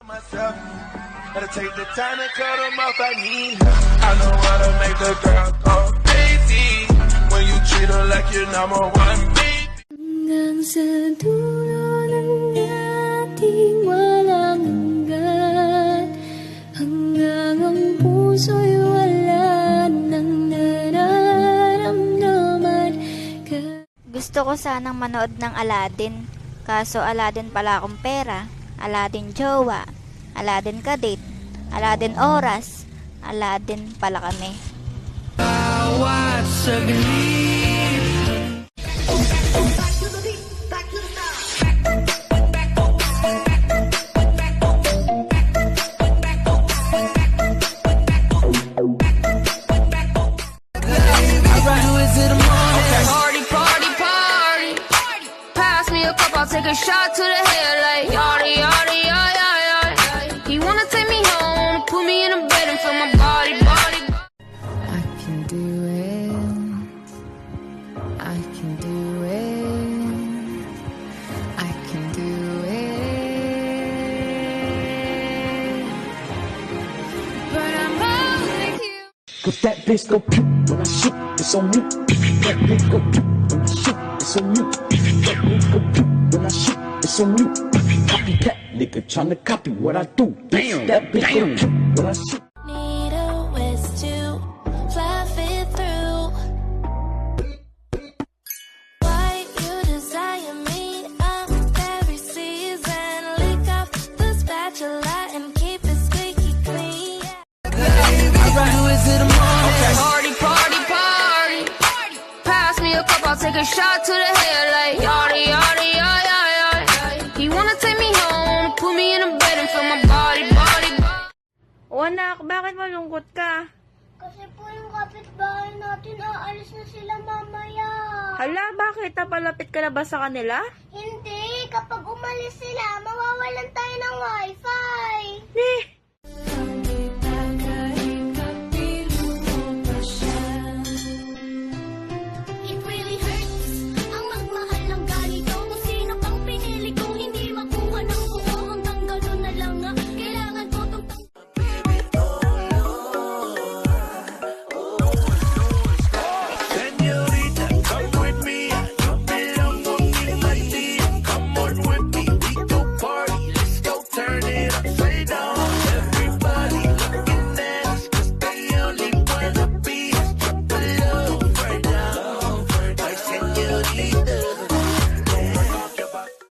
myself. Gotta take the time to cut them off. I need help. I know how to make the girl go crazy when you treat her like you're number one, baby. Hanggang sa dulo ng ating walang hanggan, hanggang ang puso'y wala nang nararamdaman. Gusto ko sanang manood ng Aladdin, kaso Aladdin pala akong pera, Aladdin jowa, Aladdin kadate, Aladdin oras, Aladdin pala kami. Bawat saglit. I'll take a shot to the head like yada yada yada yada. He wanna take me home, put me in a bed and feel my body. I can do it, I can do it, I can do it, but I'm not with you. Cause that bitch go pew when I shoot, it's on you. That bitch go pew when I shoot, it's on you. That bitch go pew when I shoot, it's on you. Copycat nigga tryna copy what I do. Damn, that bitch go pew when I shoot. Need a ways to fluff it through. Why you desire me of every season? Lick up the spatula and keep it squeaky clean. Party, party, party. Pass me a cup, I'll take a shot to the head like yada yada yada yada. He wanna take me home, put me in a bed and feel my body. O anak, bakit malungkot ka? Kasi po yung kapitbahay natin, aalis na sila mamaya. Hala, bakit? Napalapit ka na ba sa kanila? Hindi, kapag umalis sila,